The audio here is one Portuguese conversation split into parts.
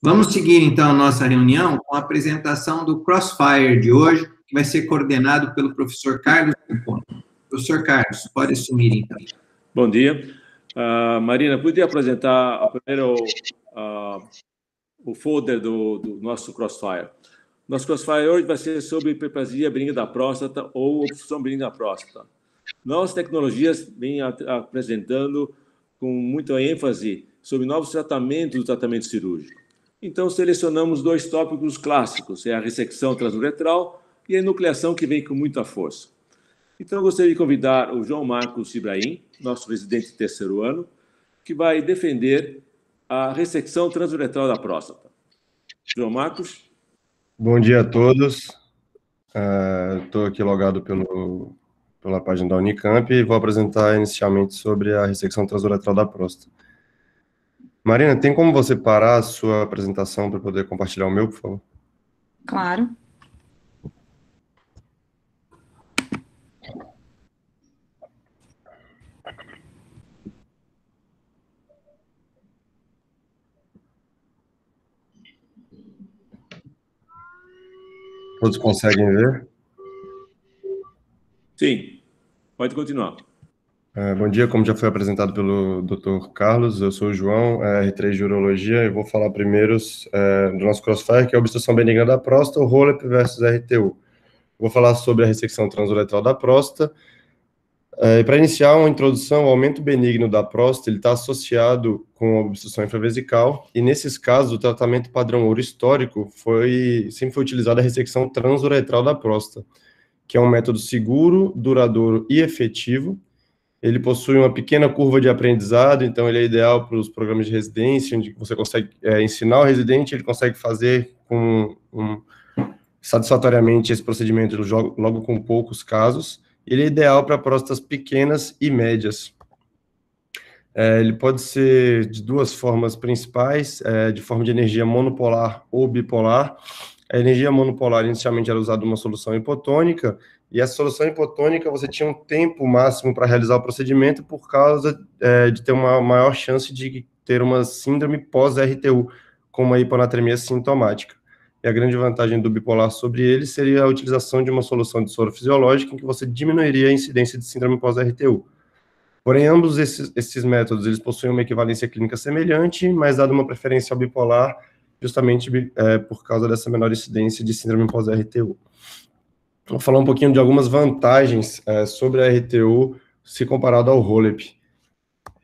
Vamos seguir, então, a nossa reunião com a apresentação do Crossfire de hoje, que vai ser coordenado pelo professor Carlos Camponi. Professor Carlos, pode assumir, então. Bom dia. Marina, podia apresentar primeiro o folder do nosso Crossfire. Nosso Crossfire hoje vai ser sobre hiperplasia benigna da próstata ou obstrução benigna da próstata. Nossas tecnologias vêm apresentando com muita ênfase sobre novos tratamentos do tratamento cirúrgico. Então, selecionamos dois tópicos clássicos, a ressecção transuretral e a enucleação, que vem com muita força. Então, eu gostaria de convidar o João Marcos Ibrahim, nosso residente de terceiro ano, que vai defender a ressecção transuretral da próstata. João Marcos. Bom dia a todos. Estou aqui logado pela página da Unicamp e vou apresentar inicialmente sobre a ressecção transuretral da próstata. Marina, tem como você parar a sua apresentação para poder compartilhar o meu, por favor? Claro. Todos conseguem ver? Sim, pode continuar. Bom dia, como já foi apresentado pelo Dr. Carlos, eu sou o João, R3 de Urologia, e vou falar primeiro do nosso Crossfire, que é a obstrução benigna da próstata, o HoLEP versus RTU. Vou falar sobre a ressecção transuretral da próstata. Para iniciar uma introdução, o aumento benigno da próstata está associado com a obstrução infravesical, e nesses casos, o tratamento padrão ouro histórico sempre foi utilizado a ressecção transuretral da próstata, que é um método seguro, duradouro e efetivo. Ele possui uma pequena curva de aprendizado, então ele é ideal para os programas de residência, onde você consegue ensinar o residente, ele consegue fazer satisfatoriamente esse procedimento logo com poucos casos. Ele é ideal para próstatas pequenas e médias. Ele pode ser de duas formas principais, de forma de energia monopolar ou bipolar. A energia monopolar inicialmente era usada uma solução hipotônica, e essa solução hipotônica você tinha um tempo máximo para realizar o procedimento por causa de ter uma maior chance de ter uma síndrome pós-RTU, com uma hiponatremia sintomática. E a grande vantagem do bipolar sobre ele seria a utilização de uma solução de soro fisiológica em que você diminuiria a incidência de síndrome pós-RTU. Porém, ambos esses métodos eles possuem uma equivalência clínica semelhante, mas dado uma preferência ao bipolar, justamente por causa dessa menor incidência de síndrome pós-RTU. Vou falar um pouquinho de algumas vantagens sobre a RTU se comparado ao HoLEP.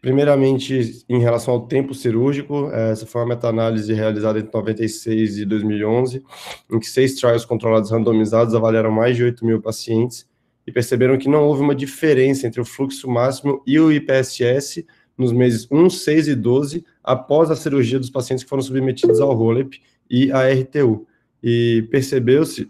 Primeiramente, em relação ao tempo cirúrgico, essa foi uma meta-análise realizada entre 96 e 2011, em que 6 trials controlados randomizados avaliaram mais de 8.000 pacientes e perceberam que não houve uma diferença entre o fluxo máximo e o IPSS nos meses 1, 6 e 12, após a cirurgia dos pacientes que foram submetidos ao HoLEP e à RTU. E percebeu-se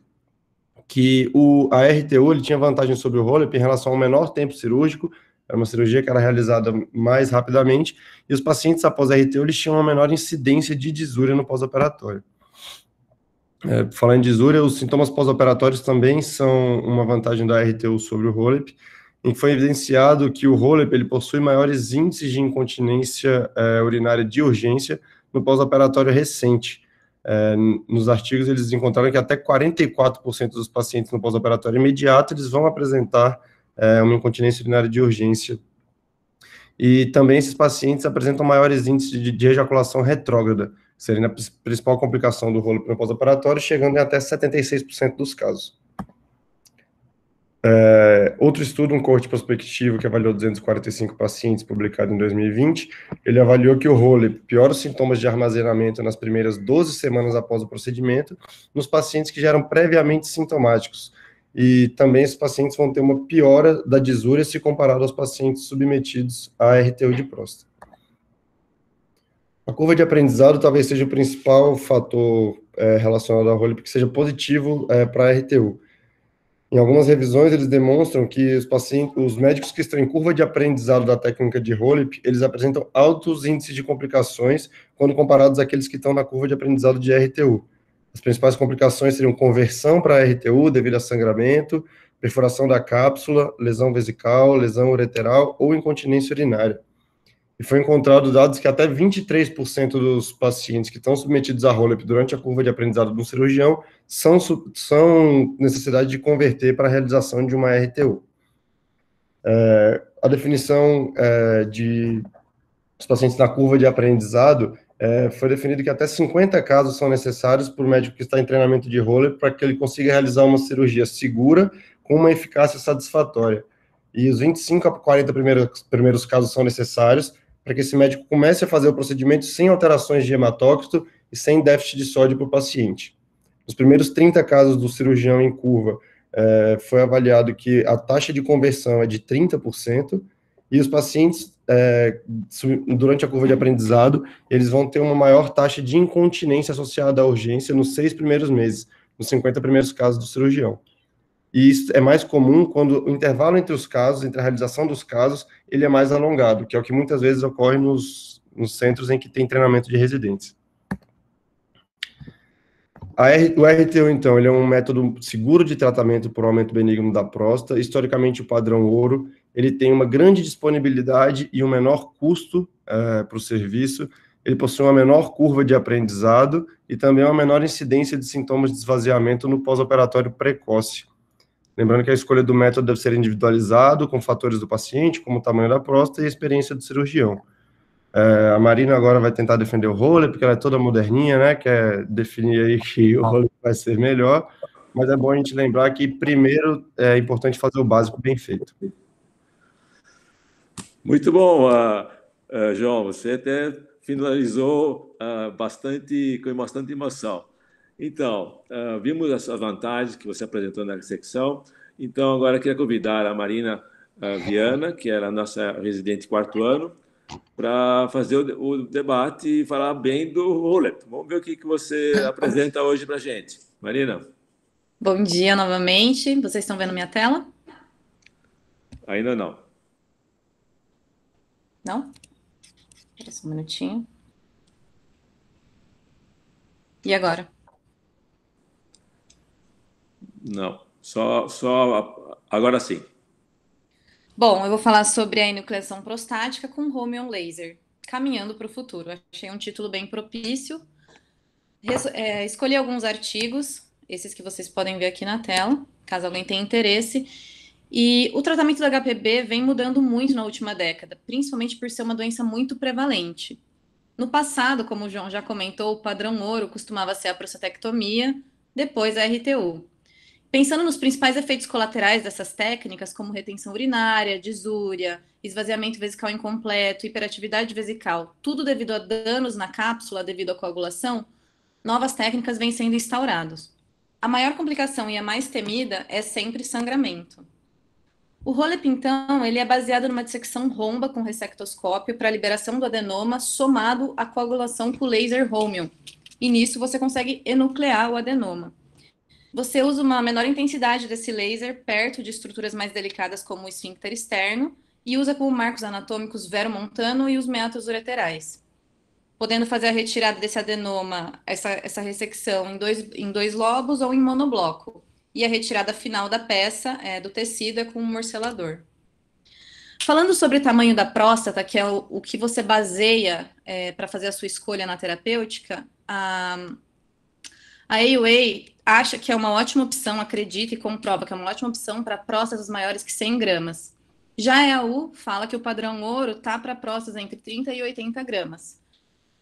que a RTU ele tinha vantagem sobre o HoLEP em relação ao menor tempo cirúrgico, era uma cirurgia que era realizada mais rapidamente, e os pacientes após a RTU eles tinham uma menor incidência de disúria no pós-operatório. Falando em disúria, os sintomas pós-operatórios também são uma vantagem da RTU sobre o HoLEP, em que foi evidenciado que o HoLEP ele possui maiores índices de incontinência urinária de urgência no pós-operatório recente. Nos artigos, eles encontraram que até 44% dos pacientes no pós-operatório imediato eles vão apresentar uma incontinência urinária de urgência. E também esses pacientes apresentam maiores índices de ejaculação retrógrada, seria a principal complicação do HoLEP no pós-operatório, chegando em até 76% dos casos. Outro estudo, um coorte prospectivo que avaliou 245 pacientes, publicado em 2020, ele avaliou que o HoLEP piora os sintomas de armazenamento nas primeiras 12 semanas após o procedimento, nos pacientes que já eram previamente sintomáticos. E também esses pacientes vão ter uma piora da disúria se comparado aos pacientes submetidos à RTU de próstata. A curva de aprendizado talvez seja o principal fator relacionado ao HoLEP que seja positivo para a RTU. Em algumas revisões, eles demonstram que os médicos que estão em curva de aprendizado da técnica de HoLEP, eles apresentam altos índices de complicações quando comparados àqueles que estão na curva de aprendizado de RTU. As principais complicações seriam conversão para RTU devido a sangramento, perfuração da cápsula, lesão vesical, lesão ureteral ou incontinência urinária. e foi encontrado dados que até 23% dos pacientes que estão submetidos a HoLEP durante a curva de aprendizado do cirurgião são necessidade de converter para a realização de uma RTU. A definição dos pacientes na curva de aprendizado foi definido que até 50 casos são necessários para o médico que está em treinamento de HoLEP para que ele consiga realizar uma cirurgia segura com uma eficácia satisfatória. E os 25 a 40 primeiros casos são necessários para que esse médico comece a fazer o procedimento sem alterações de hematócrito e sem déficit de sódio para o paciente. Nos primeiros 30 casos do cirurgião em curva, foi avaliado que a taxa de conversão é de 30%, e os pacientes, durante a curva de aprendizado, eles vão ter uma maior taxa de incontinência associada à urgência nos 6 primeiros meses, nos 50 primeiros casos do cirurgião. E isso é mais comum quando o intervalo entre os casos, entre a realização dos casos, ele é mais alongado, que é o que muitas vezes ocorre nos centros em que tem treinamento de residentes. O RTU, então, ele é um método seguro de tratamento por aumento benigno da próstata. Historicamente, o padrão ouro, ele tem uma grande disponibilidade e um menor custo para o serviço. Ele possui uma menor curva de aprendizado e também uma menor incidência de sintomas de esvaziamento no pós-operatório precoce. Lembrando que a escolha do método deve ser individualizado com fatores do paciente, como o tamanho da próstata e a experiência do cirurgião. A Marina agora vai tentar defender o HoLEP, porque ela é toda moderninha, né? Quer definir aí que o HoLEP vai ser melhor, mas é bom a gente lembrar que primeiro é importante fazer o básico bem feito. Muito bom, João, você até finalizou com bastante emoção. Então, vimos as vantagens que você apresentou na secção. Então, agora eu queria convidar a Marina Viana, que era a nossa residente 4º ano, para fazer o debate e falar bem do HoLEP. Vamos ver o que você apresenta hoje para a gente. Marina. Bom dia novamente. Vocês estão vendo minha tela? Ainda não. Não? Espera só um minutinho. E agora? Não. Só agora sim. Bom, eu vou falar sobre a enucleação prostática com Homion Laser, caminhando para o futuro. Achei um título bem propício. Escolhi alguns artigos, esses que vocês podem ver aqui na tela, caso alguém tenha interesse. E o tratamento do HPB vem mudando muito na última década, principalmente por ser uma doença muito prevalente. No passado, como o João já comentou, o padrão ouro costumava ser a prostatectomia, depois a RTU. Pensando nos principais efeitos colaterais dessas técnicas, como retenção urinária, disúria, esvaziamento vesical incompleto, hiperatividade vesical, tudo devido a danos na cápsula devido à coagulação, novas técnicas vêm sendo instauradas. A maior complicação e a mais temida é sempre sangramento. O HoLEP, então, ele é baseado numa dissecção romba com ressectoscópio para liberação do adenoma somado à coagulação com laser Homion. E nisso você consegue enuclear o adenoma. Você usa uma menor intensidade desse laser perto de estruturas mais delicadas como o esfíncter externo e usa como marcos anatômicos veromontano e os meatos ureterais, podendo fazer a retirada desse adenoma, essa ressecção em dois lobos ou em monobloco, e a retirada final da peça do tecido é com um morcelador. Falando sobre o tamanho da próstata, que é o que você baseia para fazer a sua escolha na terapêutica, a AUA acha que é uma ótima opção, acredita e comprova que é uma ótima opção para próstatas maiores que 100 gramas. Já a EAU fala que o padrão ouro está para próstatas entre 30 e 80 gramas.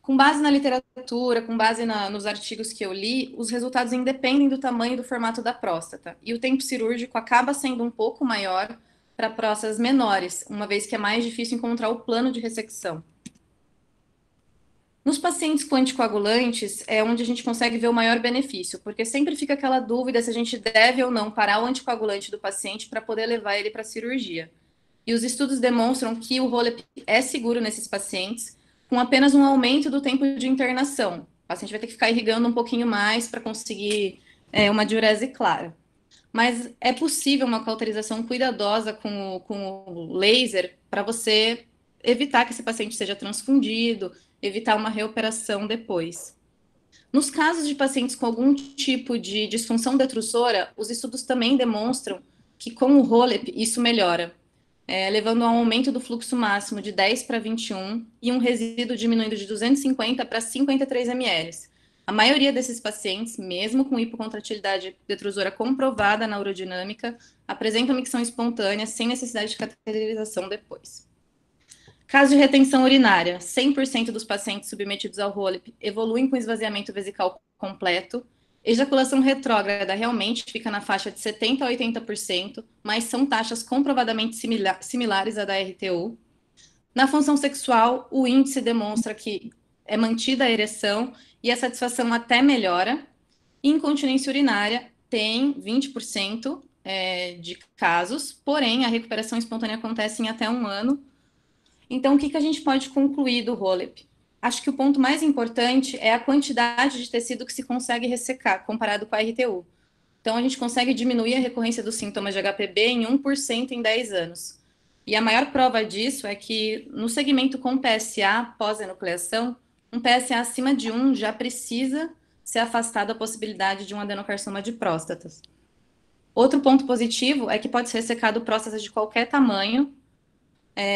Com base na literatura, com base nos artigos que eu li, os resultados independem do tamanho e do formato da próstata. E o tempo cirúrgico acaba sendo um pouco maior para próstatas menores, uma vez que é mais difícil encontrar o plano de ressecção. Nos pacientes com anticoagulantes é onde a gente consegue ver o maior benefício, porque sempre fica aquela dúvida se a gente deve ou não parar o anticoagulante do paciente para poder levar ele para a cirurgia. E os estudos demonstram que o HoLEP é seguro nesses pacientes, com apenas um aumento do tempo de internação. O paciente vai ter que ficar irrigando um pouquinho mais para conseguir uma diurese clara. Mas é possível uma cauterização cuidadosa com o laser para você evitar que esse paciente seja transfundido, evitar uma reoperação depois. Nos casos de pacientes com algum tipo de disfunção detrusora, os estudos também demonstram que com o HoLEP isso melhora. levando a um aumento do fluxo máximo de 10 para 21 e um resíduo diminuindo de 250 para 53 ml. A maioria desses pacientes, mesmo com hipocontratilidade detrusora comprovada na urodinâmica, apresentam micção espontânea sem necessidade de cateterização depois. Caso de retenção urinária, 100% dos pacientes submetidos ao ROLEP evoluem com esvaziamento vesical completo. Ejaculação retrógrada realmente fica na faixa de 70% a 80%, mas são taxas comprovadamente similares à da RTU. Na função sexual, o índice demonstra que é mantida a ereção e a satisfação até melhora. Incontinência urinária tem 20% de casos, porém a recuperação espontânea acontece em até 1 ano. Então, o que a gente pode concluir do ROLEP? Acho que o ponto mais importante é a quantidade de tecido que se consegue ressecar, comparado com a RTU. Então, a gente consegue diminuir a recorrência dos sintomas de HPB em 1% em 10 anos. E a maior prova disso é que, no segmento com PSA pós-enucleação, um PSA acima de 1 já precisa ser afastado a possibilidade de um adenocarcinoma de próstatas. Outro ponto positivo é que pode ser ressecado próstata de qualquer tamanho,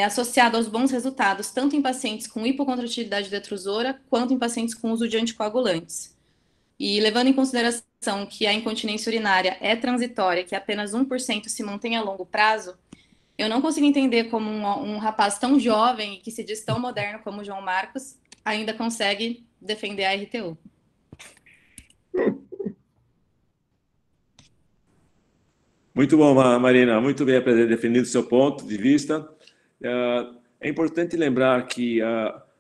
associado aos bons resultados, tanto em pacientes com hipocontratilidade detrusora, quanto em pacientes com uso de anticoagulantes. E levando em consideração que a incontinência urinária é transitória, que apenas 1% se mantém a longo prazo, eu não consigo entender como um rapaz tão jovem e que se diz tão moderno como o João Marcos ainda consegue defender a RTU. Muito bom, Marina. Muito bem definido o seu ponto de vista. É importante lembrar que,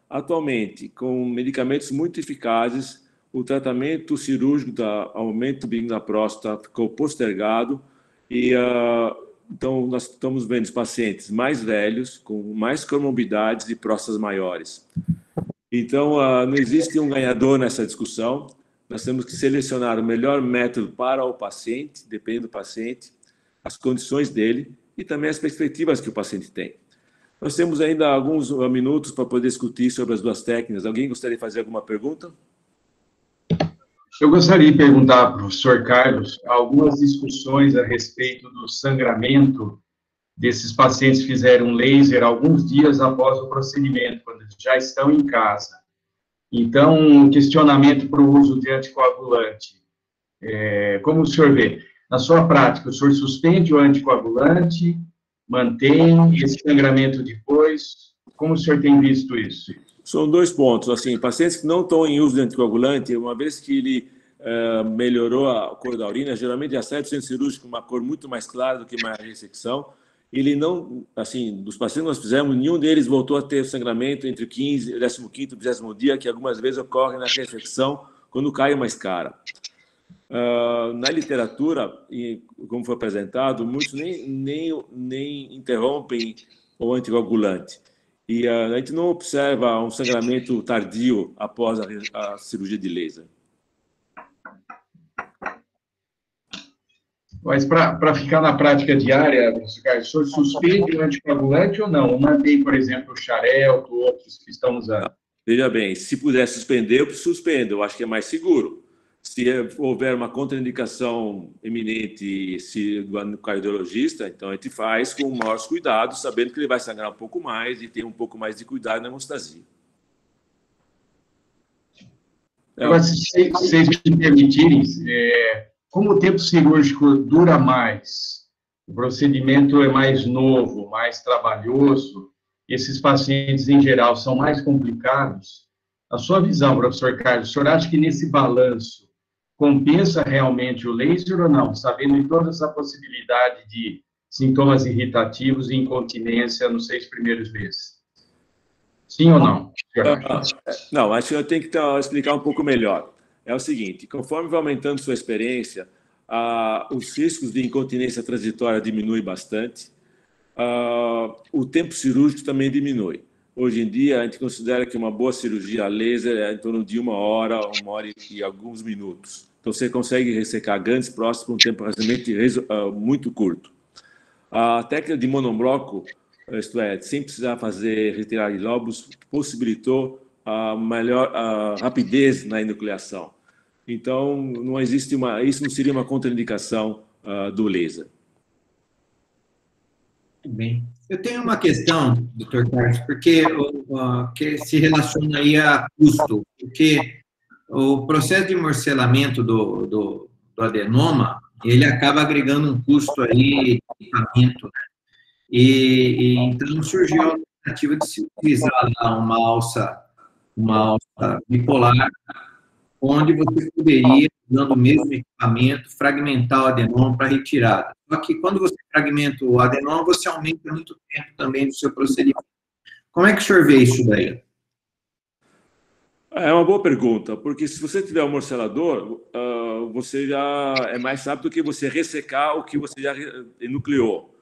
atualmente, com medicamentos muito eficazes, o tratamento cirúrgico do aumento do benigno da próstata ficou postergado e, então, nós estamos vendo os pacientes mais velhos, com mais comorbidades e próstatas maiores. Então, não existe um ganhador nessa discussão. Nós temos que selecionar o melhor método para o paciente, depende do paciente, as condições dele e também as perspectivas que o paciente tem. Nós temos ainda alguns minutos para poder discutir sobre as duas técnicas. Alguém gostaria de fazer alguma pergunta? Eu gostaria de perguntar ao professor Carlos algumas discussões a respeito do sangramento desses pacientes que fizeram laser alguns dias após o procedimento, quando eles já estão em casa. Então, um questionamento para o uso de anticoagulante. Como o senhor vê? Na sua prática, o senhor suspende o anticoagulante, mantém esse sangramento depois? Como o senhor tem visto isso? São 2 pontos. Assim, pacientes que não estão em uso de anticoagulante, uma vez que ele melhorou a cor da urina, geralmente a 100% cirúrgico, uma cor muito mais clara do que uma ressecção, ele não, assim, dos pacientes que nós fizemos, nenhum deles voltou a ter sangramento entre o 15º e 15º e 20º dia, que algumas vezes ocorre na ressecção, quando cai uma escara. Na literatura, e como foi apresentado, muitos nem interrompem o anticoagulante. E a gente não observa um sangramento tardio após a cirurgia de laser. Mas para ficar na prática diária, professor Carlos, o senhor suspende o anticoagulante ou não? Ou mantém, por exemplo, o Xarelto, outros que estão usando? Veja bem, se puder suspender, eu suspendo. Eu acho que é mais seguro. Se houver uma contraindicação eminente do cardiologista, então a gente faz com maiores cuidados, sabendo que ele vai sangrar um pouco mais e ter um pouco mais de cuidado na hemostasia. Agora, se vocês me permitirem, como o tempo cirúrgico dura mais, o procedimento é mais novo, mais trabalhoso, esses pacientes, em geral, são mais complicados. A sua visão, professor Carlos, o senhor acha que nesse balanço compensa realmente o laser ou não, sabendo de toda essa possibilidade de sintomas irritativos e incontinência nos 6 primeiros meses? Sim ou não? Não, acho que eu tenho que explicar um pouco melhor. É o seguinte, conforme vai aumentando sua experiência, os riscos de incontinência transitória diminuem bastante, o tempo cirúrgico também diminui. Hoje em dia, a gente considera que uma boa cirurgia laser é em torno de 1 hora e alguns minutos. Então, você consegue ressecar grandes próstatas por um tempo relativamente muito curto. A técnica de monobloco, isto é, sem precisar retirar lóbulos, possibilitou a maior rapidez na enucleação. Então, isso não seria uma contraindicação do laser. Bem, eu tenho uma questão, doutor Carlos, porque que se relaciona aí a custo, porque o processo de morcelamento do adenoma, ele acaba agregando um custo aí de equipamento, né? Então surgiu a alternativa de se utilizar lá uma alça bipolar, onde você poderia, usando o mesmo equipamento, fragmentar o adenoma para retirada. Só que quando você fragmenta o adenoma, você aumenta muito o tempo também do seu procedimento. Como é que o senhor vê isso daí? É uma boa pergunta, porque se você tiver um morcelador, você já é mais rápido do que você ressecar o que você já enucleou.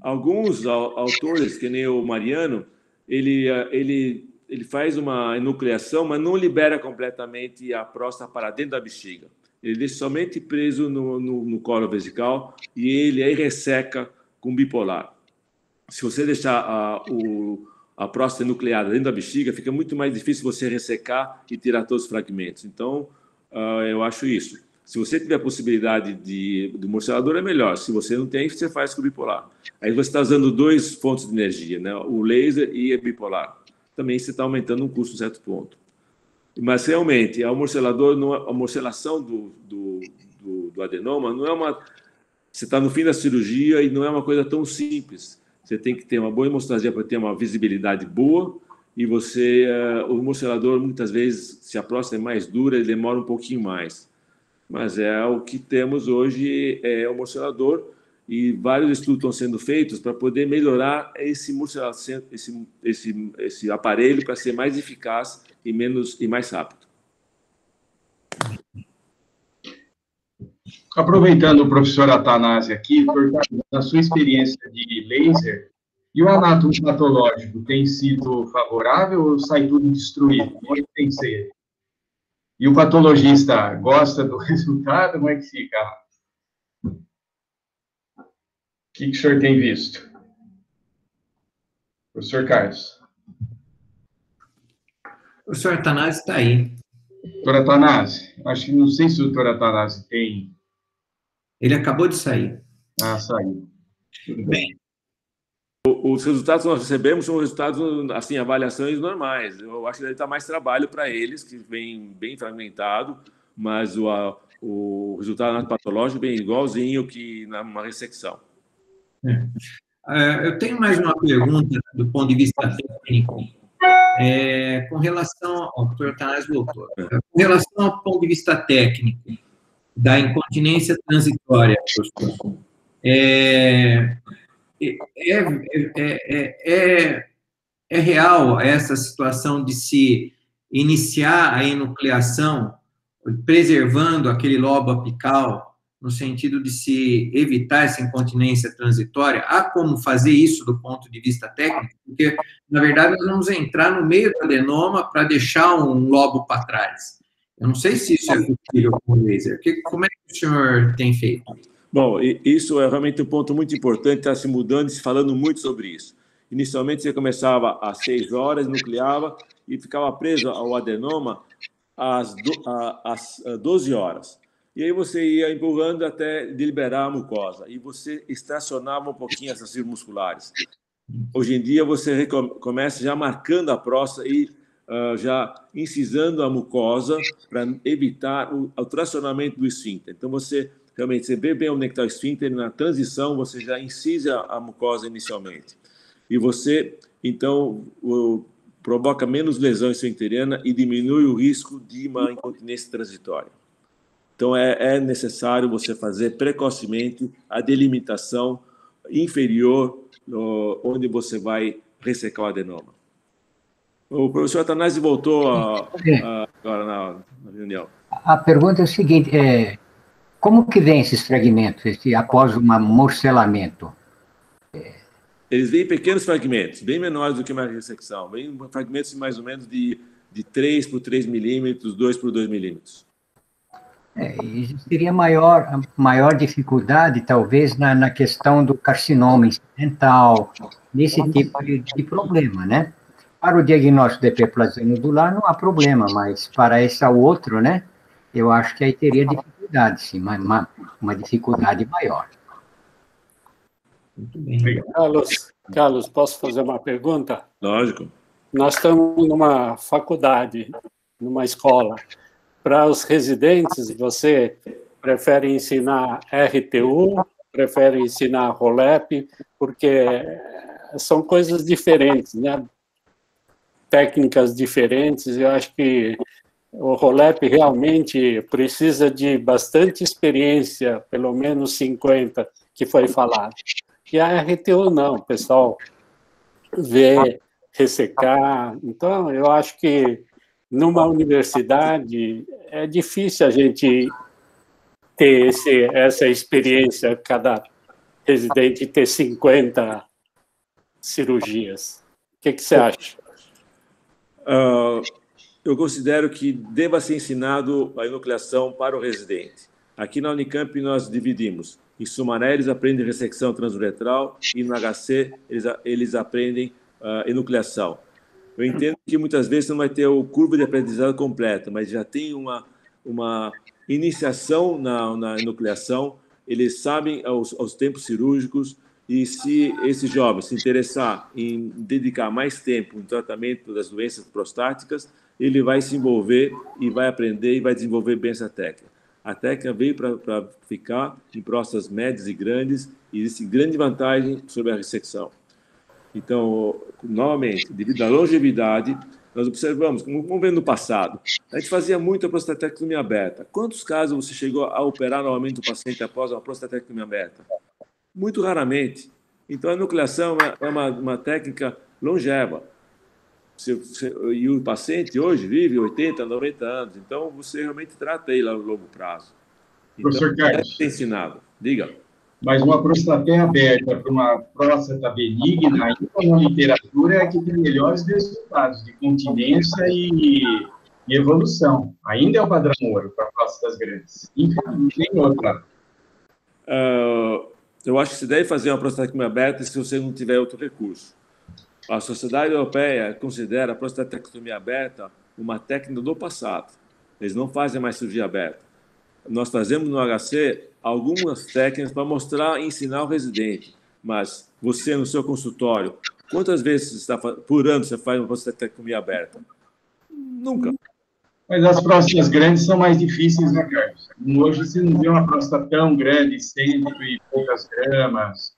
Alguns autores, que nem o Mariano, ele faz uma enucleação, mas não libera completamente a próstata para dentro da bexiga. Ele deixa somente preso no colo vesical e ele aí resseca com bipolar. Se você deixar a próstata enucleada dentro da bexiga, fica muito mais difícil você ressecar e tirar todos os fragmentos. Então, eu acho isso. Se você tiver a possibilidade do morcelador, é melhor. Se você não tem, você faz com o bipolar. Aí você está usando 2 fontes de energia, né? O laser e a bipolar. Também você está aumentando um custo em certo ponto. Mas, realmente, a morcelação do adenoma não é uma... Você está no fim da cirurgia e não é uma coisa tão simples. Você tem que ter uma boa hemostasia para ter uma visibilidade boa e o morcelador, muitas vezes, se a próstata é mais dura, ele demora um pouquinho mais. Mas o que temos hoje é o morcelador e vários estudos estão sendo feitos para poder melhorar esse aparelho para ser mais eficaz e mais rápido. Aproveitando o professor Athanásio aqui, na sua experiência de laser, e o anátomo patológico tem sido favorável ou sai tudo destruído? Como é que tem que ser? E o patologista gosta do resultado? Como é que fica? O que o senhor tem visto? Professor Carlos. O professor Athanásio está aí. Doutor Athanásio, não sei se o doutor Athanásio tem... Ele acabou de sair. Ah, saiu. Tudo bem. Os resultados que nós recebemos são resultados, assim, avaliações normais. Eu acho que deve estar mais trabalho para eles, que vem bem fragmentado, mas o resultado patológico vem igualzinho que numa ressecção. Eu tenho mais uma pergunta do ponto de vista técnico, com relação ao doutor Athanásio voltou. Com relação ao ponto de vista técnico da incontinência transitória, professor, é real essa situação de se iniciar a enucleação preservando aquele lobo apical, no sentido de se evitar essa incontinência transitória? Há como fazer isso do ponto de vista técnico? Porque, na verdade, nós vamos entrar no meio do adenoma para deixar um lobo para trás. Eu não sei se isso é possível com o laser. Como é que o senhor tem feito? Bom, isso é realmente um ponto muito importante, está se mudando e se falando muito sobre isso. Inicialmente, você começava às 6 horas, nucleava e ficava preso ao adenoma às 12 horas. E aí você ia empurrando até liberar a mucosa. E você estacionava um pouquinho essas fibras musculares. Hoje em dia, você começa já marcando a próstata e já incisando a mucosa para evitar o tracionamento do esfíncter. Então, você vê bem onde está o esfíncter, na transição, você já incisa a mucosa inicialmente. E você, então, provoca menos lesão esfincteriana e diminui o risco de uma incontinência transitória. Então, é necessário você fazer precocemente a delimitação inferior, onde você vai ressecar o adenoma. O professor Athanásio voltou agora na reunião. A pergunta é o seguinte, como que vem esses fragmentos após um morcelamento? Eles vêm em pequenos fragmentos, bem menores do que uma ressecção. Vêm fragmentos mais ou menos de 3 por 3 milímetros, 2 por 2 milímetros. Existiria maior dificuldade, talvez, na questão do carcinoma incidental, nesse tipo de problema, né? Para o diagnóstico de hiperplasia nodular não há problema, mas para esse outro, né? Eu acho que aí teria dificuldade, sim, uma dificuldade maior. Muito bem. Carlos, posso fazer uma pergunta? Lógico. Nós estamos numa faculdade, numa escola. Para os residentes, você prefere ensinar RTU, prefere ensinar ROLEP, porque são coisas diferentes, né? Técnicas diferentes. Eu acho que o ROLEP realmente precisa de bastante experiência, pelo menos 50, que foi falado. E a RTU não, o pessoal vê, ressecar. Então, eu acho que numa universidade é difícil a gente ter essa experiência, cada residente ter 50 cirurgias. O que você acha? Eu considero que deva ser ensinado a enucleação para o residente. Aqui na Unicamp nós dividimos. Em Sumaré eles aprendem ressecção transuretral e no HC eles aprendem enucleação. Eu entendo que muitas vezes não vai ter o curva de aprendizado completa, mas já tem uma iniciação na enucleação, eles sabem aos tempos cirúrgicos, e se esse jovem se interessar em dedicar mais tempo no tratamento das doenças prostáticas, ele vai se envolver e vai aprender e vai desenvolver bem essa técnica. A técnica veio para ficar em próstatas médias e grandes, e existe grande vantagem sobre a ressecção. Então, novamente, devido à longevidade, nós observamos, vamos ver no passado, a gente fazia muito a prostatectomia aberta. Quantos casos você chegou a operar novamente o paciente após uma prostatectomia aberta? Muito raramente. Então, a enucleação é uma técnica longeva. E o paciente hoje vive 80, 90 anos. Então, você realmente trata ele a longo prazo. Então, Professor Carlos, é ensinado. Diga. Mas uma prostateia aberta para uma próstata benigna, ainda na literatura, é que tem melhores resultados de continência e evolução. Ainda é o padrão ouro para próstatas grandes. Infelizmente, tem outra. Eu acho que você deve fazer uma prostatectomia aberta se você não tiver outro recurso. A Sociedade Europeia considera a prostatectomia aberta uma técnica do passado. Eles não fazem mais cirurgia aberta. Nós fazemos no HC algumas técnicas para mostrar e ensinar o residente. Mas você, no seu consultório, quantas vezes por ano você faz uma prostatectomia aberta? Nunca. Mas as próstatas grandes são mais difíceis, né, Carlos? Hoje você não vê uma próstata tão grande, 100 e poucas gramas.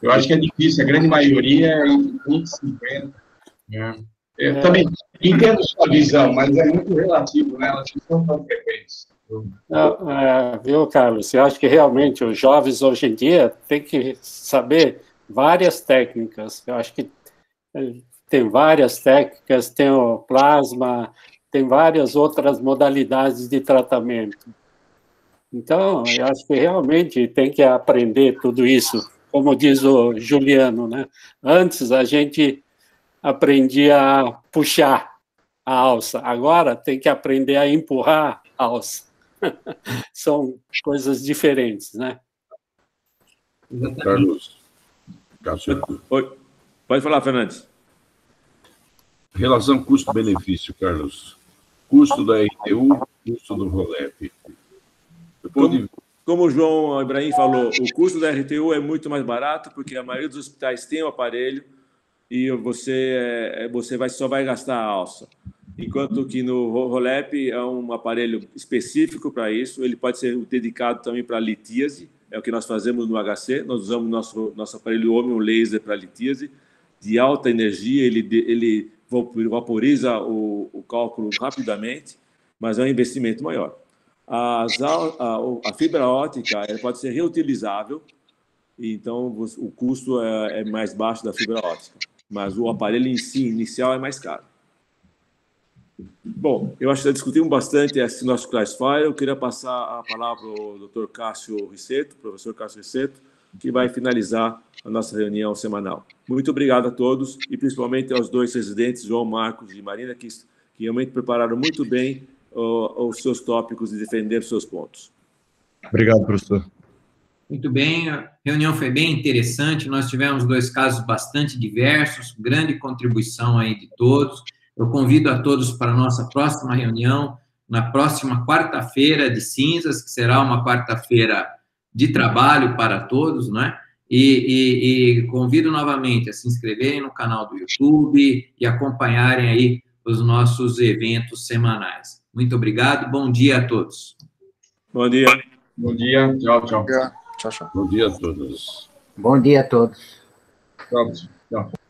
Eu acho que é difícil, a grande maioria é entre 20 e 50. Né? Eu também entendo sua visão, mas é muito relativo, né? Elas não são tão frequentes. Viu, Carlos? Eu acho que realmente os jovens hoje em dia têm que saber várias técnicas. Eu acho que tem várias técnicas, tem o plasma, tem várias outras modalidades de tratamento. Então, eu acho que realmente tem que aprender tudo isso. Como diz o Juliano, né? Antes a gente aprendia a puxar a alça, agora tem que aprender a empurrar a alça. São coisas diferentes, né? Carlos. Oi. Pode falar, Fernandes. Relação custo-benefício, Carlos. Custo da RTU, custo do ROLEP. Como o João Ibrahim falou, o custo da RTU é muito mais barato, porque a maioria dos hospitais tem o aparelho e você só vai gastar a alça. Enquanto que no ROLEP é um aparelho específico para isso, ele pode ser dedicado também para litíase, é o que nós fazemos no HC, nós usamos nosso aparelho Omnium Laser para litíase, de alta energia, ele vaporiza o cálculo rapidamente, mas é um investimento maior. A fibra óptica pode ser reutilizável, então o custo é mais baixo da fibra óptica, mas o aparelho em si, inicial, é mais caro. Bom, eu acho que já discutimos bastante esse nosso Classfire. Eu queria passar a palavra para o Dr. Cássio Rissetto, professor Cássio Rissetto, que vai finalizar a nossa reunião semanal. Muito obrigado a todos e principalmente aos dois residentes, João Marcos e Marina, que realmente prepararam muito bem os seus tópicos e defenderam os seus pontos. Obrigado, professor. Muito bem, a reunião foi bem interessante, nós tivemos 2 casos bastante diversos, grande contribuição aí de todos. Eu convido a todos para a nossa próxima reunião, na próxima quarta-feira de cinzas, que será uma quarta-feira de trabalho para todos, não é? E convido novamente a se inscreverem no canal do YouTube e acompanharem aí os nossos eventos semanais. Muito obrigado, bom dia a todos. Bom dia. Bom dia, tchau, tchau. Bom dia a todos. Bom dia a todos. Tchau, tchau.